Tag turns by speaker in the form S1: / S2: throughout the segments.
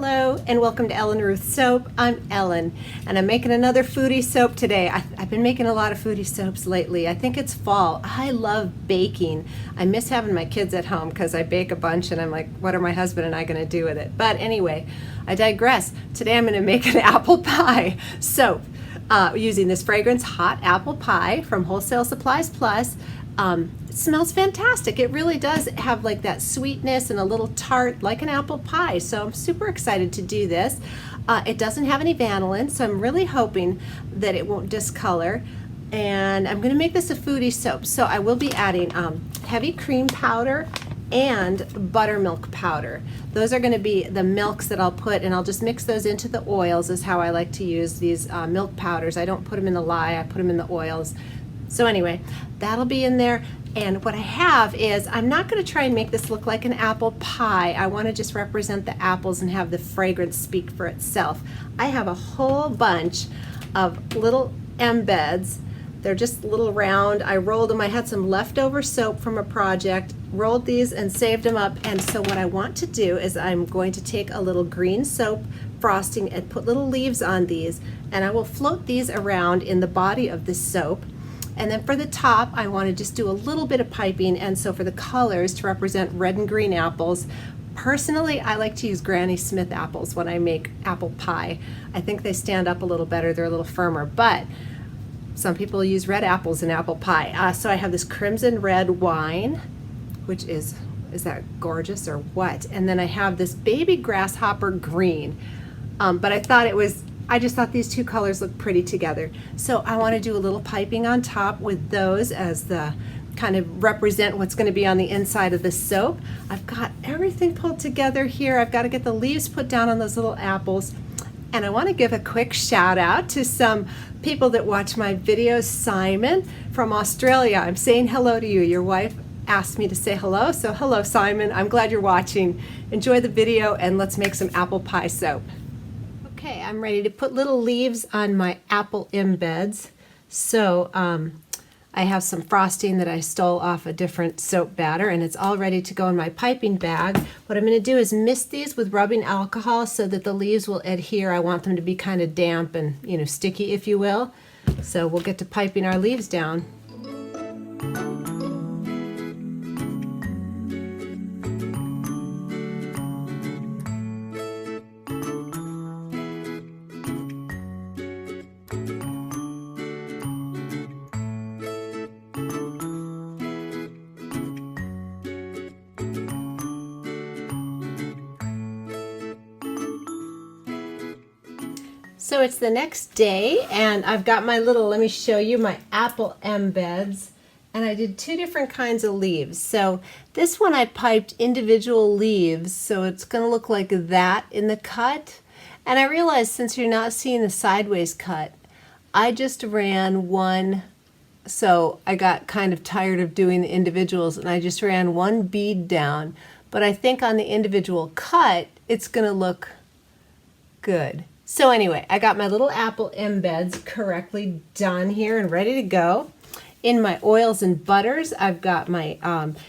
S1: Hello and welcome to Ellen Ruth Soap. I'm Ellen and I'm making another foodie soap today. I've been making a lot of foodie soaps lately. I think it's fall. I love baking. I miss having my kids at home because I bake a bunch and I'm like, what are my husband and I going to do with it? But anyway, I digress. Today I'm going to make an apple pie soap using this fragrance hot apple pie from Wholesale Supplies Plus. It smells fantastic. It really does have like that sweetness and a little tart like an apple pie. So I'm super excited to do this. It doesn't have any vanillin, so I'm really hoping that it won't discolor. And I'm going to make this a foodie soap. So I will be adding heavy cream powder and buttermilk powder. Those are going to be the milks that I'll put, and I'll just mix those into the oils is how I like to use these milk powders. I don't put them in the lye, I put them in the oils. So anyway, that'll be in there. And what I have is, I'm not going to try and make this look like an apple pie. I want to just represent the apples and have the fragrance speak for itself. I have a whole bunch of little embeds. They're just little round. I rolled them. I had some leftover soap from a project, rolled these and saved them up. And so what I want to do is I'm going to take a little green soap frosting and put little leaves on these, and I will float these around in the body of this soap. And then for the top, I want to just do a little bit of piping, and so for the colors to represent red and green apples. Personally, I like to use Granny Smith apples when I make apple pie. I think they stand up a little better, they're a little firmer, but some people use red apples in apple pie. So I have this crimson red wine, which is that gorgeous or what? And then I have this baby grasshopper green, but I just thought these two colors look pretty together. So I want to do a little piping on top with those as the kind of represent what's going to be on the inside of the soap. I've got everything pulled together here. I've got to get the leaves put down on those little apples. And I want to give a quick shout out to some people that watch my videos. Simon from Australia, I'm saying hello to you. Your wife asked me to say hello, so hello Simon. I'm glad you're watching. Enjoy the video and let's make some apple pie soap. Okay, I'm ready to put little leaves on my apple embeds. So I have some frosting that I stole off a different soap batter, and it's all ready to go in my piping bag. What I'm going to do is mist these with rubbing alcohol so that the leaves will adhere. I want them to be kind of damp and, sticky, if you will. So we'll get to piping our leaves down. So it's the next day, and I've got my little, let me show you my apple embeds, and I did two different kinds of leaves. So this one I piped individual leaves, so it's going to look like that in the cut. And I realized since you're not seeing the sideways cut, I just ran one, so I got kind of tired of doing the individuals, and I just ran one bead down. But I think on the individual cut, it's going to look good. So anyway, I got my little apple embeds correctly done here and ready to go. In my oils and butters, I've got my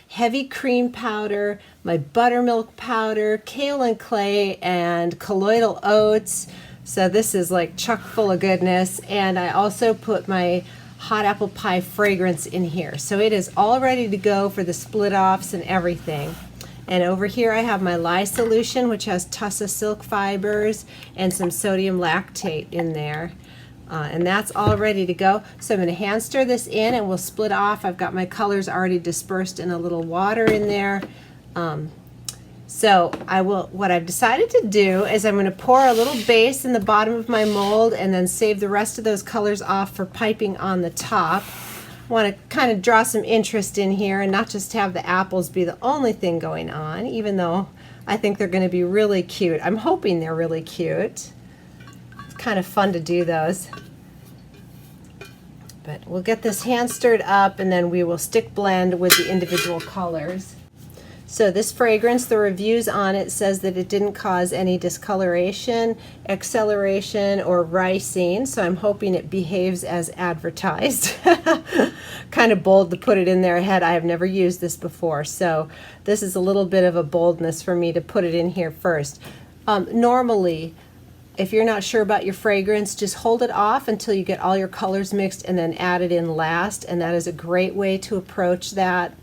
S1: heavy cream powder, my buttermilk powder, kaolin clay, and colloidal oats. So this is like chock full of goodness. And I also put my hot apple pie fragrance in here. So it is all ready to go for the split offs and everything. And over here I have my lye solution, which has Tussa silk fibers and some sodium lactate in there. And that's all ready to go. So I'm going to hand stir this in and we'll split off. I've got my colors already dispersed in a little water in there. So what I've decided to do is I'm going to pour a little base in the bottom of my mold and then save the rest of those colors off for piping on the top. Want to kind of draw some interest in here and not just have the apples be the only thing going on, even though I think they're going to be really cute. I'm hoping they're really cute. It's kind of fun to do those. But we'll get this hand stirred up and then we will stick blend with the individual colors. So this fragrance, the reviews on it says that it didn't cause any discoloration, acceleration, or ricing, so I'm hoping it behaves as advertised. Kind of bold to put it in there ahead. I have never used this before, so this is a little bit of a boldness for me to put it in here first. Normally, if you're not sure about your fragrance, just hold it off until you get all your colors mixed and then add it in last, and that is a great way to approach that.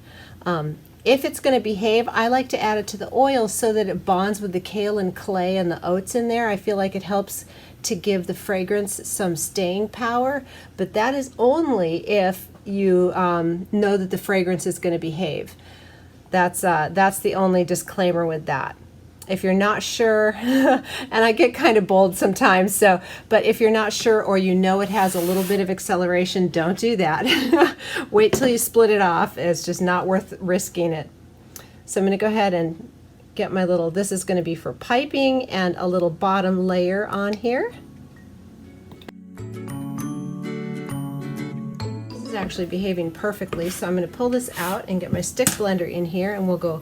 S1: If it's going to behave, I like to add it to the oil so that it bonds with the kale and clay and the oats in there. I feel like it helps to give the fragrance some staying power, but that is only if you know that the fragrance is going to behave. That's the only disclaimer with that. If you're not sure, and I get kind of bold sometimes, but if you're not sure or you know it has a little bit of acceleration, don't do that. Wait till you split it off. It's just not worth risking it. So I'm going to go ahead and get my little, this is going to be for piping, and a little bottom layer on here. This is actually behaving perfectly, so I'm going to pull this out and get my stick blender in here, and we'll go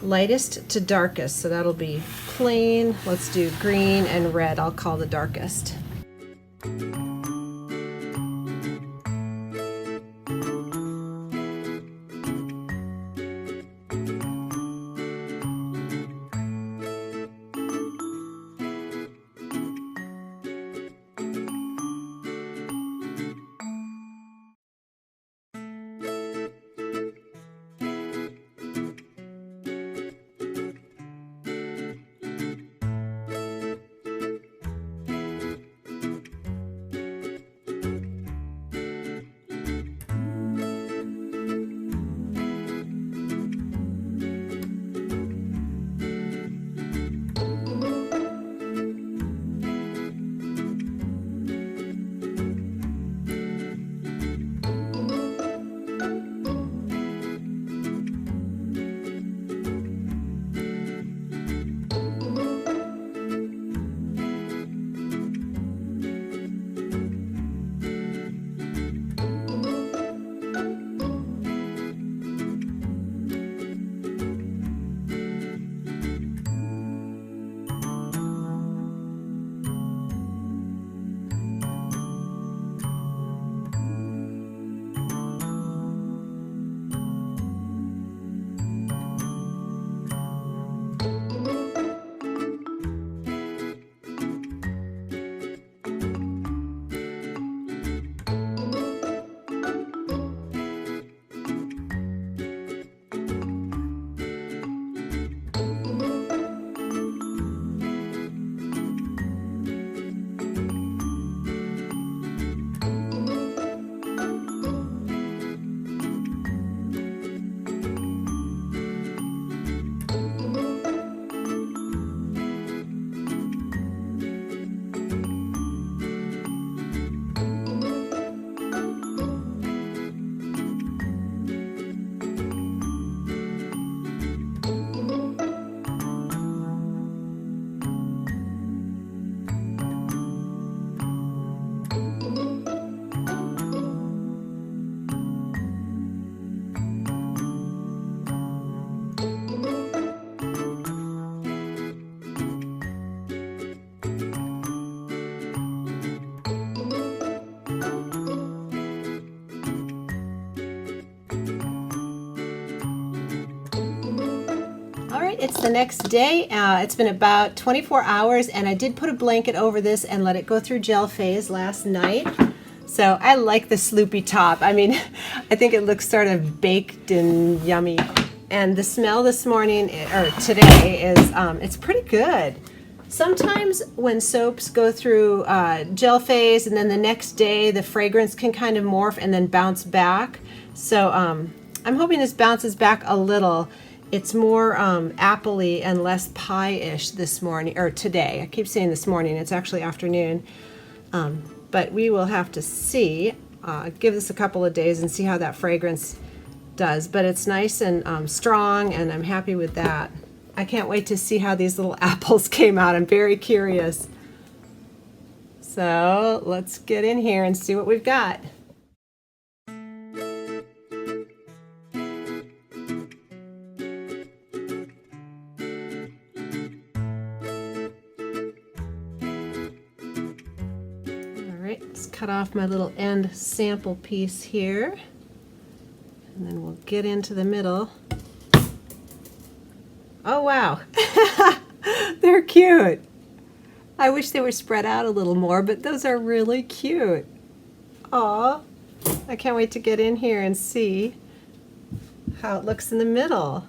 S1: lightest to darkest. So that'll be plain. Let's do green and red. I'll call the darkest. It's the next day. It's been about 24 hours, and I did put a blanket over this and let it go through gel phase last night. So I like the sloopy top. I mean, I think it looks sort of baked and yummy. And the smell this morning, or today, is it's pretty good. Sometimes when soaps go through gel phase and then the next day the fragrance can kind of morph and then bounce back. So I'm hoping this bounces back a little. It's more apple-y and less pie-ish this morning, or today. I keep saying this morning, it's actually afternoon. But we will have to see, give this a couple of days and see how that fragrance does. But it's nice and strong, and I'm happy with that. I can't wait to see how these little apples came out. I'm very curious. So let's get in here and see what we've got. Let's cut off my little end sample piece here, and then we'll get into the middle. Oh wow! They're cute. I wish they were spread out a little more, but those are really cute. Aw, I can't wait to get in here and see how it looks in the middle.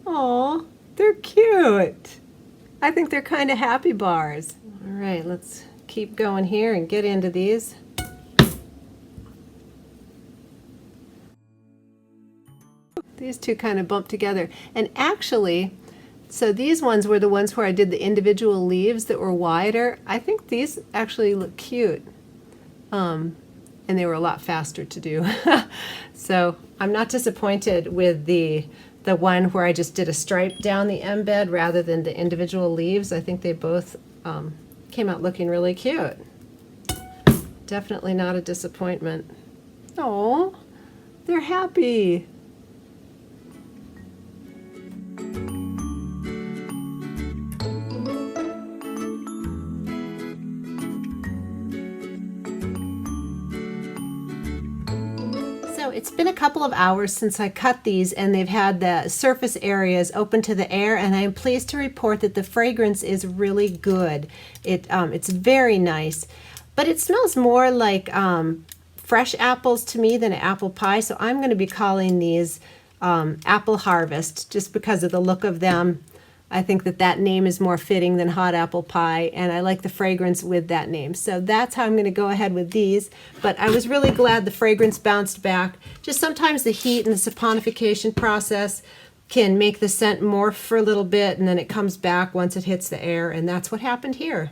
S1: Aw, they're cute. I think they're kind of happy bars. All right, let's keep going here and get into these. These two kind of bump together. And actually, so these ones were the ones where I did the individual leaves that were wider. I think these actually look cute. And they were a lot faster to do. So I'm not disappointed with the one where I just did a stripe down the embed rather than the individual leaves. I think they both came out looking really cute. Definitely not a disappointment. Oh, they're happy. It's been a couple of hours since I cut these, and they've had the surface areas open to the air, and I am pleased to report that the fragrance is really good. It's very nice, but it smells more like fresh apples to me than an apple pie, so I'm going to be calling these Apple Harvest just because of the look of them. I think that name is more fitting than hot apple pie, and I like the fragrance with that name. So that's how I'm going to go ahead with these. But I was really glad the fragrance bounced back. Just sometimes the heat and the saponification process can make the scent morph for a little bit, and then it comes back once it hits the air, and that's what happened here.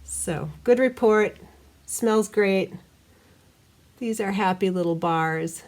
S1: So, good report. Smells great. These are happy little bars.